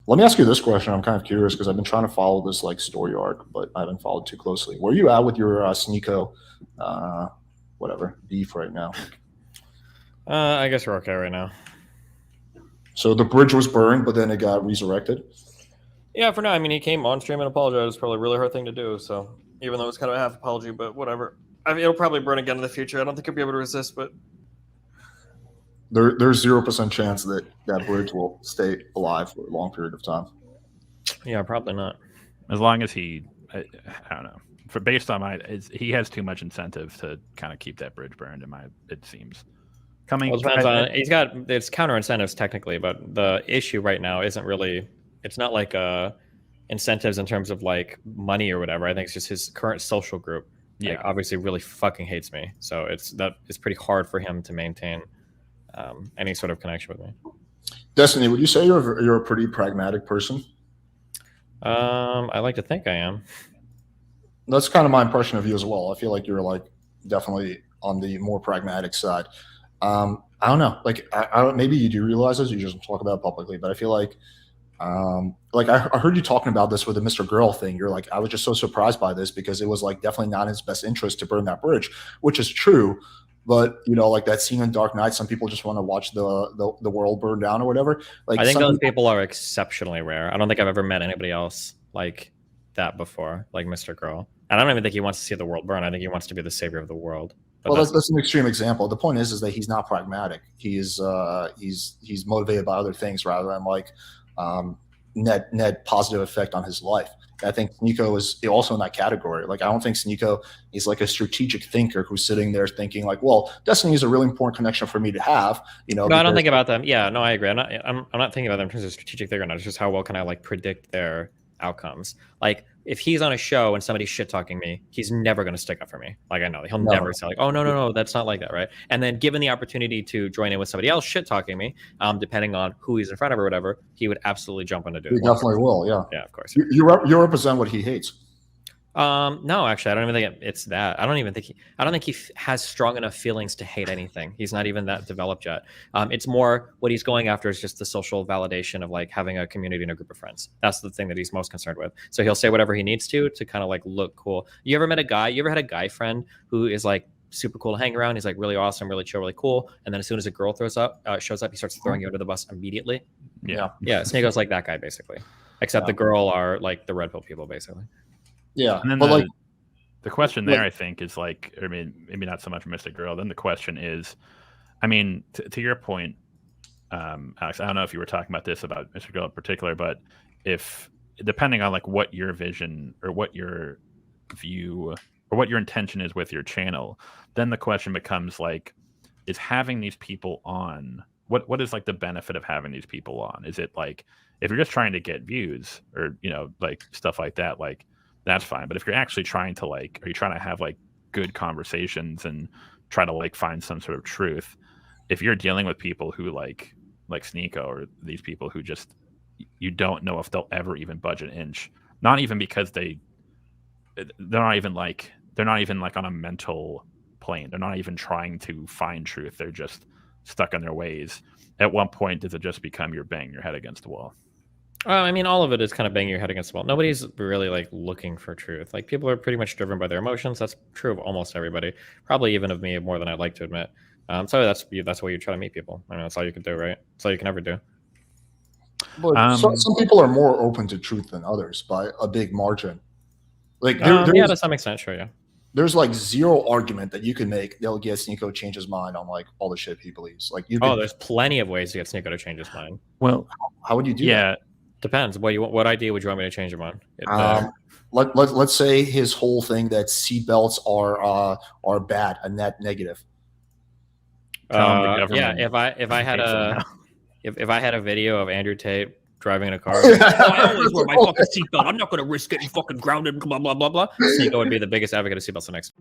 Let me ask you this question. I'm kind of curious because I've been trying to follow this like story arc, but I haven't followed too closely. Where are you at with your Sneako, whatever beef right now? I guess we're okay right now. So the bridge was burned, but then it got resurrected. Yeah, for now. I mean, he came on stream and apologized. It's probably a really hard thing to do. So even though it's kind of a half apology, but whatever. I mean, it'll probably burn again in the future. I don't think he'll be able to resist, but There's 0% chance that that bridge will stay alive for a long period of time. yeah, probably not. As long as I don't know. Based on he has too much incentive to kind of keep that bridge burned. It seems. He's got it's counter incentives technically, but the issue right now isn't really. It's not like incentives in terms of like money or whatever. I think it's just his current social group. Yeah, like, obviously really fucking hates me. So it's pretty hard for him to maintain any sort of connection with me. Destiny, would you say you're a pretty pragmatic person? I like to think I am. That's kind of my impression of you as well. I feel like you're like definitely on the more pragmatic side. I don't know. Like, I don't. Maybe you do realize this. You just talk about it publicly, but I feel like I heard you talking about this with the Mr. Girl thing. You're like, I was just so surprised by this because it was like definitely not in his best interest to burn that bridge, which is true. But you know, like that scene in Dark Knight, some people just want to watch the world burn down or whatever. Like, I think those people are exceptionally rare. I don't think I've ever met anybody else like that before, like Mr. Girl. And I don't even think he wants to see the world burn. I think he wants to be the savior of the world. But well, that's an extreme example. The point is that he's not pragmatic. He's motivated by other things rather than like net positive effect on his life. I think Sneako is also in that category. Like, I don't think Sneako is like a strategic thinker who's sitting there thinking like, well, Destiny is a really important connection for me to have. You know, no, I don't think about them. Yeah, no, I agree. I'm not thinking about them in terms of strategic thinker. It's just how well can I like predict their outcomes. Like, if he's on a show and somebody's shit talking me, he's never going to stick up for me. Like, I know he'll never say like, oh no, that's not like that, right? And then given the opportunity to join in with somebody else shit talking me, depending on who he's in front of or whatever, he would absolutely jump on to do it. He definitely will. Yeah, of course. You represent what he hates. No, actually, I don't even think it's that. I don't think he has strong enough feelings to hate anything. He's not even that developed yet. It's more what he's going after is just the social validation of like having a community and a group of friends. That's the thing that he's most concerned with. So he'll say whatever he needs to kind of like look cool. You ever had a guy friend who is like super cool to hang around? He's like really awesome, really chill, really cool. And then as soon as a girl shows up, he starts throwing you under the bus immediately. Yeah. Sneako's like that guy basically, except the girl are like the red pill people basically. Yeah, and then the question there, I think, is like, I mean, maybe not so much Mr. Girl. Then the question is, I mean, to your point, Alex, I don't know if you were talking about this about Mr. Girl in particular, but if depending on like what your vision or what your view or what your intention is with your channel, then the question becomes like, is having these people on, what is like the benefit of having these people on? Is it like, if you're just trying to get views or, you know, like stuff like that, like, that's fine. But if you're actually trying to like, are you trying to have like good conversations and try to like find some sort of truth? If you're dealing with people who like Sneako or these people who just, you don't know if they'll ever even budge an inch, not even because they're not even like on a mental plane. They're not even trying to find truth. They're just stuck in their ways. At one point, does it just become you're banging your head against the wall? I mean, all of it is kind of banging your head against the wall. Nobody's really like looking for truth. Like, people are pretty much driven by their emotions. That's true of almost everybody. Probably even of me more than I'd like to admit. So that's why you try to meet people. I mean, that's all you can do, right? That's all you can ever do. But some people are more open to truth than others by a big margin. Like, to some extent, sure, yeah. There's like zero argument that you can make they'll get Sneako change his mind on like all the shit he believes. Like, there's plenty of ways to get Sneako to change his mind. Well, how would you do that? Depends. What idea would you want me to change your mind? Let's say his whole thing that seatbelts are bad, a net negative. If I had a video of Andrew Tate driving in a car, I always wear my fucking seatbelt. I'm not going to risk getting fucking grounded. Blah blah blah blah. Sneako would be the biggest advocate of seatbelts the next.